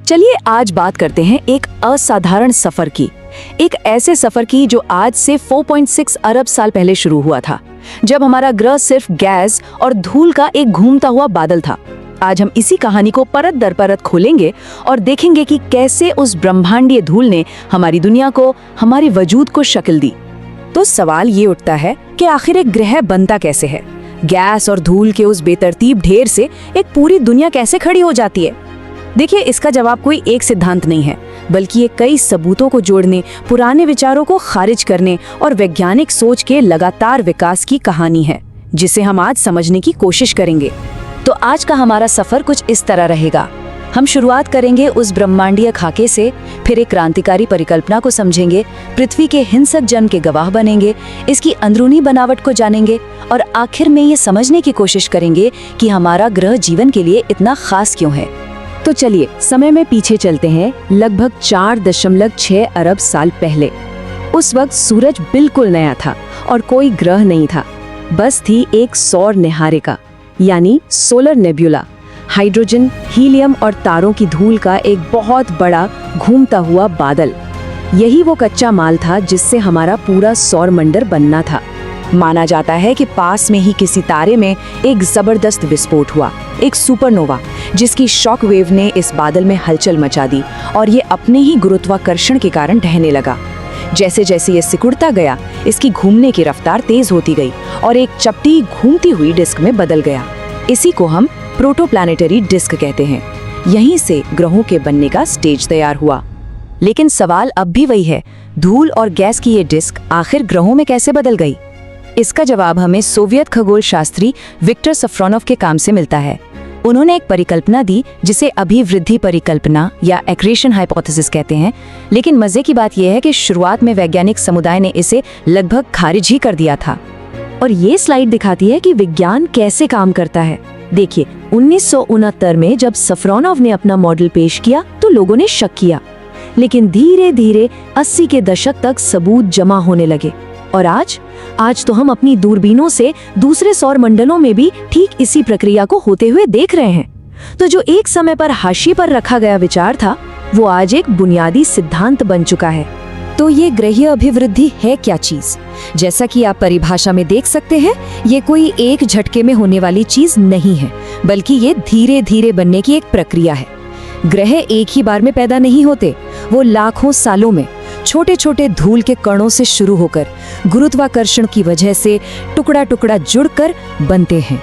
चलिए आज बात करते हैं एक असाधारण सफर की, एक ऐसे सफर की जो आज से 4.6 अरब साल पहले शुरू हुआ था, जब हमारा ग्रह सिर्फ गैस और धूल का एक घूमता हुआ बादल था। आज हम इसी कहानी को परत दर परत खोलेंगे और देखेंगे कि कैसे उस ब्रह्मांडीय धूल ने हमारी दुनिया को, हमारे वजूद को शक्ल दी। तो सवाल ये उठता है कि आखिर एक ग्रह बनता कैसे है? गैस और धूल के उस बेतरतीब ढेर से एक पूरी दुनिया कैसे खड़ी हो जाती है? देखिए, इसका जवाब कोई एक सिद्धांत नहीं है, बल्कि ये कई सबूतों को जोड़ने, पुराने विचारों को खारिज करने और वैज्ञानिक सोच के लगातार विकास की कहानी है, जिसे हम आज समझने की कोशिश करेंगे। तो आज का हमारा सफर कुछ इस तरह रहेगा। हम शुरुआत करेंगे उस ब्रह्मांडीय खाके से, फिर एक क्रांतिकारी परिकल्पना को समझेंगे, पृथ्वी के हिंसक जन्म के गवाह बनेंगे, इसकी अंदरूनी बनावट को जानेंगे और आखिर में ये समझने की कोशिश करेंगे कि हमारा ग्रह जीवन के लिए इतना खास क्यों है। तो चलिए समय में पीछे चलते हैं, लगभग 4.6 अरब साल पहले। उस वक्त सूरज बिल्कुल नया था और कोई ग्रह नहीं था, बस थी एक सौर निहारिका यानी सोलर नेब्यूला, हाइड्रोजन, हीलियम और तारों की धूल का एक बहुत बड़ा घूमता हुआ बादल। यही वो कच्चा माल था जिससे हमारा पूरा सौर मंडल बनना था। माना जाता है कि पास में ही किसी तारे में एक जबरदस्त विस्फोट हुआ, एक सुपरनोवा, जिसकी शॉक वेव ने इस बादल में हलचल मचा दी और ये अपने ही गुरुत्वाकर्षण के कारण ढहने लगा। जैसे जैसे ये सिकुड़ता गया, इसकी घूमने की रफ्तार तेज होती गई और एक चपटी घूमती हुई डिस्क में बदल गया। इसी को हम प्रोटोप्लैनेटरी डिस्क कहते हैं। यहीं से ग्रहों के बनने का स्टेज तैयार हुआ। लेकिन सवाल अब भी वही है, धूल और गैस की ये डिस्क आखिर ग्रहों में कैसे बदल गई? इसका जवाब हमें सोवियत खगोल शास्त्री विक्टर सफ्रोनोव के काम से मिलता है। उन्होंने एक परिकल्पना दी जिसे अभिवृद्धि परिकल्पना या एक्रेशन हाइपोथेसिस कहते हैं। लेकिन मजे की बात यह है कि शुरुआत में वैज्ञानिक समुदाय ने इसे लगभग खारिज ही कर दिया था। और ये स्लाइड दिखाती है कि विज्ञान कैसे काम करता है। देखिए, 1969 में जब सफ्रोनोव ने अपना मॉडल पेश किया तो लोगों ने शक किया, लेकिन धीरे धीरे 80 के दशक तक सबूत जमा होने लगे। और आज तो हम अपनी दूरबीनों से दूसरे सौर मंडलों में भी ठीक इसी प्रक्रिया को होते हुए देख रहे हैं। तो जो एक समय पर हाशिए पर रखा गया विचार था, वो आज एक बुनियादी सिद्धांत बन चुका है। तो ये ग्रहीय अभिवृद्धि है क्या चीज? जैसा कि आप परिभाषा में देख सकते हैं, ये कोई एक झटके में होने वाली चीज नहीं है, बल्कि ये धीरे धीरे बनने की एक प्रक्रिया है। ग्रह एक ही बार में पैदा नहीं होते, वो लाखों सालों में छोटे छोटे धूल के कणों से शुरू होकर गुरुत्वाकर्षण की वजह से टुकड़ा टुकड़ा जुड़कर बनते हैं।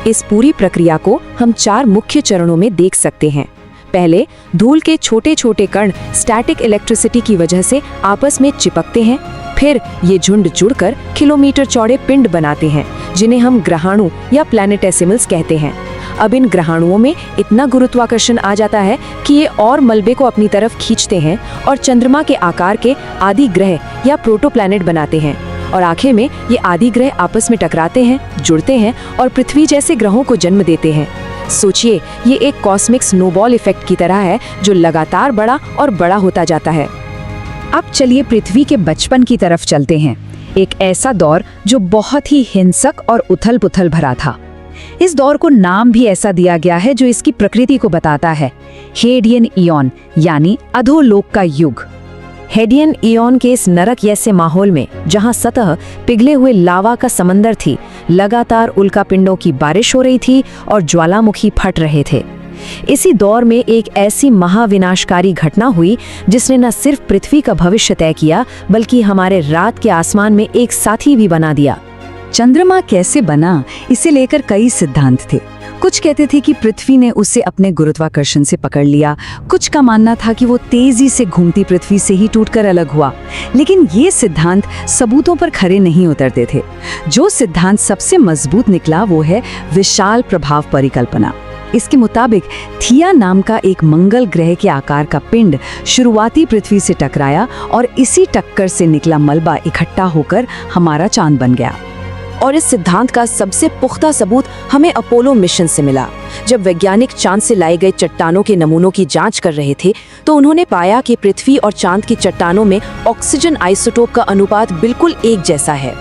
इस पूरी प्रक्रिया को हम 4 मुख्य चरणों में देख सकते हैं। पहले, धूल के छोटे छोटे कण स्टैटिक इलेक्ट्रिसिटी की वजह से आपस में चिपकते हैं। फिर ये झुंड जुड़कर किलोमीटर चौड़े पिंड बनाते हैं, जिन्हें हम ग्रहाणु या प्लैनेटेसिमल्स कहते हैं। अब इन ग्रहाणुओं में इतना गुरुत्वाकर्षण आ जाता है कि ये और मलबे को अपनी तरफ खींचते हैं और चंद्रमा के आकार के आदि ग्रह या प्रोटोप्लैनेट बनाते हैं। और आखिर में ये आदि ग्रह आपस में टकराते हैं, जुड़ते हैं और पृथ्वी जैसे ग्रहों को जन्म देते हैं। सोचिए, ये एक कॉस्मिक स्नोबॉल इफेक्ट की तरह है जो लगातार बड़ा और बड़ा होता जाता है। अब चलिए पृथ्वी के बचपन की तरफ चलते हैं, एक ऐसा दौर जो बहुत ही हिंसक और उथल पुथल भरा था। इस दौर को नाम भी ऐसा दिया गया है जो इसकी प्रकृति को बताता है, हेडियन इयॉन यानी अधोलोक का युग। हेडियन इयॉन के इस नरक जैसे माहौल में, जहां सतह पिघले हुए लावा का समंदर थी, लगातार उल्कापिंडों की बारिश हो रही थी और ज्वालामुखी फट रहे थे। इसी दौर में एक ऐसी महाविनाशकारी घटना हुई जिसने न सिर्फ पृथ्वी का भविष्य तय किया, बल्कि हमारे रात के आसमान में एक साथी भी बना दिया। चंद्रमा कैसे बना, इसे लेकर कई सिद्धांत थे। कुछ कहते थे कि पृथ्वी ने उसे अपने गुरुत्वाकर्षण से पकड़ लिया, कुछ का मानना था कि वो तेजी से घूमती पृथ्वी से ही टूटकर अलग हुआ। लेकिन ये सिद्धांत सबूतों पर खरे नहीं उतरते थे। जो सिद्धांत सबसे मजबूत निकला वो है विशाल प्रभाव परिकल्पना। इसके मुताबिक थिया नाम का एक मंगल ग्रह के आकार का पिंड शुरुआती पृथ्वी से टकराया और इसी टक्कर से निकला मलबा इकट्ठा होकर हमारा चांद बन गया। और इस सिद्धांत का सबसे पुख्ता सबूत हमें अपोलो मिशन से मिला। जब वैज्ञानिक चांद से लाए गए चट्टानों के नमूनों की जांच कर रहे थे, तो उन्होंने पाया कि पृथ्वी और चांद की चट्टानों में ऑक्सीजन आइसोटोप का अनुपात बिल्कुल एक जैसा है।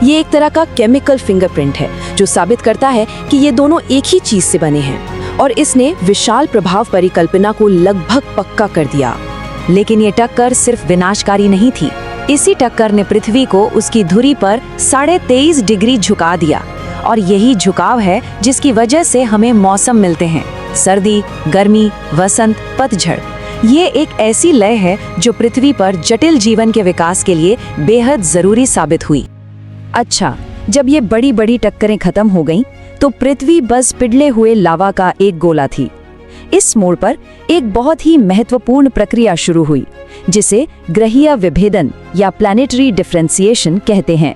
ये एक तरह का केमिकल फिंगरप्रिंट है जो साबित करता है कि ये दोनों एक ही चीज से बने हैं। और इसने विशाल प्रभाव परिकल्पना को लगभग पक्का कर दिया। लेकिन ये टक्कर सिर्फ विनाशकारी नहीं थी। इसी टक्कर ने पृथ्वी को उसकी धुरी पर 23.5 डिग्री झुका दिया, और यही झुकाव है जिसकी वजह से हमें मौसम मिलते हैं, सर्दी, गर्मी, वसंत, पतझड़। ये एक ऐसी लय है जो पृथ्वी पर जटिल जीवन के विकास के लिए बेहद जरूरी साबित हुई। अच्छा, जब ये बड़ी बड़ी टक्करें खत्म हो गईं, तो पृथ्वी बस पिघले हुए लावा का एक गोला थी। इस मोड़ पर एक बहुत ही महत्वपूर्ण प्रक्रिया शुरू हुई, जिसे ग्रहीय विभेदन या प्लैनेटरी डिफरेंशिएशन कहते हैं।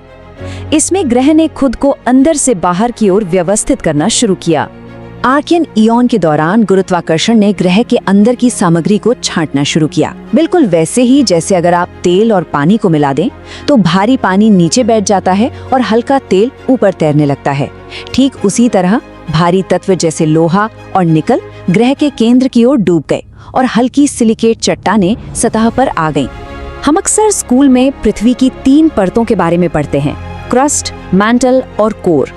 इसमें ग्रह ने खुद को अंदर से बाहर की ओर व्यवस्थित करना शुरू किया। आर्कियन इयॉन के दौरान गुरुत्वाकर्षण ने ग्रह के अंदर की सामग्री को छांटना शुरू किया, बिल्कुल वैसे ही जैसे अगर आप तेल और पानी को मिला दें तो भारी पानी नीचे बैठ जाता है और हल्का तेल ऊपर तैरने लगता है। ठीक उसी तरह भारी तत्व जैसे लोहा और निकल ग्रह के केंद्र की ओर डूब गए और हल्की सिलिकेट चट्टानें सतह पर आ गईं। हम अक्सर स्कूल में पृथ्वी की 3 परतों के बारे में पढ़ते हैं, क्रस्ट, मैंटल और कोर।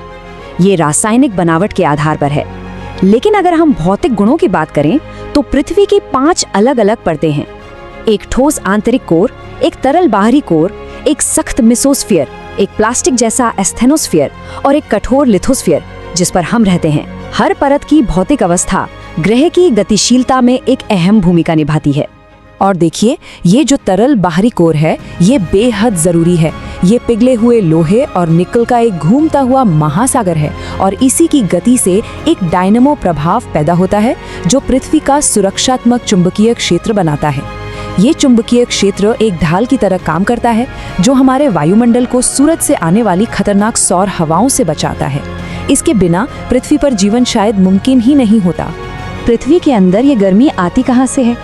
ये रासायनिक बनावट के आधार पर है। लेकिन अगर हम भौतिक गुणों की बात करें तो पृथ्वी की 5 अलग अलग परतें हैं। एक ठोस आंतरिक कोर, एक तरल बाहरी कोर, एक सख्त मेसोस्फीयर, एक प्लास्टिक जैसा एस्थेनोस्फीयर और एक कठोर लिथोस्फीयर जिस पर हम रहते हैं। हर परत की भौतिक अवस्था ग्रह की गतिशीलता में एक अहम भूमिका निभाती है। और देखिए, ये जो तरल बाहरी कोर है, ये बेहद जरूरी है। ये पिघले हुए लोहे और निकल का एक घूमता हुआ महासागर है, और इसी की गति से एक डायनामो प्रभाव पैदा होता है जो पृथ्वी का सुरक्षात्मक चुंबकीय क्षेत्र बनाता है। ये चुंबकीय क्षेत्र एक ढाल की तरह काम करता है जो हमारे वायुमंडल को सूरज से आने वाली खतरनाक सौर हवाओं से बचाता है। इसके बिना पृथ्वी पर जीवन शायद मुमकिन ही नहीं होता। पृथ्वी के अंदर ये गर्मी आती कहाँ से है?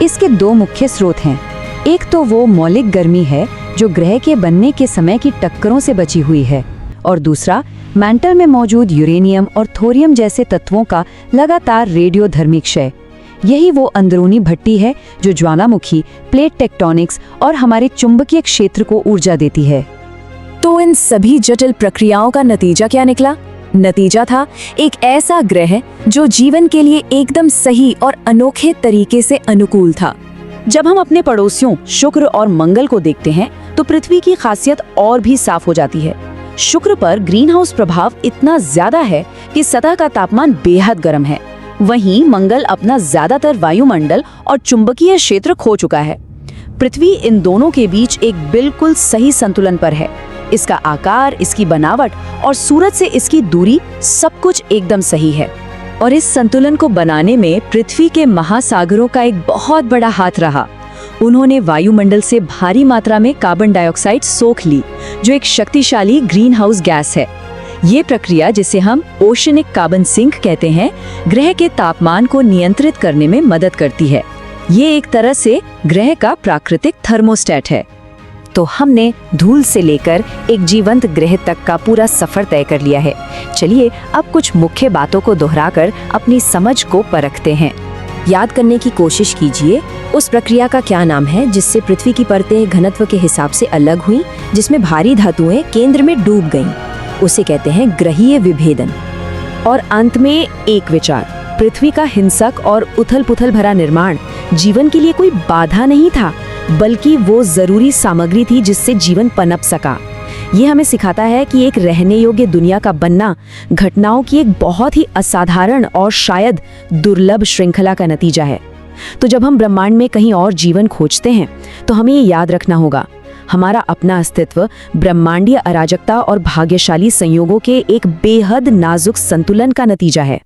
इसके 2 मुख्य स्रोत हैं। एक तो वो मौलिक गर्मी है जो ग्रह के बनने के समय की टक्करों से बची हुई है, और दूसरा मैंटल में मौजूद यूरेनियम और थोरियम जैसे तत्वों का लगातार रेडियोधर्मी क्षय। यही वो अंदरूनी भट्टी है जो ज्वालामुखी, प्लेट टेक्टोनिक्स और हमारे चुंबकीय क्षेत्र को ऊर्जा देती है। तो इन सभी जटिल प्रक्रियाओं का नतीजा क्या निकला? नतीजा था एक ऐसा ग्रह जो जीवन के लिए एकदम सही और अनोखे तरीके से अनुकूल था। जब हम अपने पड़ोसियों शुक्र और मंगल को देखते हैं तो पृथ्वी की खासियत और भी साफ हो जाती है। शुक्र पर ग्रीन हाउस प्रभाव इतना ज्यादा है कि सतह का तापमान बेहद गर्म है। वहीं मंगल अपना ज्यादातर वायुमंडल और चुंबकीय क्षेत्र खो चुका है। पृथ्वी इन दोनों के बीच एक बिल्कुल सही संतुलन पर है। इसका आकार, इसकी बनावट और सूरज से इसकी दूरी सब कुछ एकदम सही है। और इस संतुलन को बनाने में पृथ्वी के महासागरों का एक बहुत बड़ा हाथ रहा। उन्होंने वायुमंडल से भारी मात्रा में कार्बन डाइऑक्साइड सोख ली, जो एक शक्तिशाली ग्रीन हाउस गैस है। ये प्रक्रिया, जिसे हम ओशनिक कार्बन सिंक कहते हैं, ग्रह के तापमान को नियंत्रित करने में मदद करती है। ये एक तरह से ग्रह का प्राकृतिक थर्मोस्टेट है। तो हमने धूल से लेकर एक जीवंत ग्रह तक का पूरा सफर तय कर लिया है। चलिए अब कुछ मुख्य बातों को दोहराकर अपनी समझ को परखते हैं। याद करने की कोशिश कीजिए, उस प्रक्रिया का क्या नाम है जिससे पृथ्वी की परतें घनत्व के हिसाब से अलग हुई, जिसमें भारी धातुएं केंद्र में डूब गईं? उसे कहते हैं ग्रहीय विभेदन। और अंत में एक विचार, पृथ्वी का हिंसक और उथल-पुथल भरा निर्माण जीवन के लिए कोई बाधा नहीं था, बल्कि वो जरूरी सामग्री थी जिससे जीवन पनप सका। ये हमें सिखाता है कि एक रहने योग्य दुनिया का बनना घटनाओं की एक बहुत ही असाधारण और शायद दुर्लभ श्रृंखला का नतीजा है। तो जब हम ब्रह्मांड में कहीं और जीवन खोजते हैं तो हमें ये याद रखना होगा, हमारा अपना अस्तित्व ब्रह्मांडीय अराजकता और भाग्यशाली संयोगों के एक बेहद नाजुक संतुलन का नतीजा है।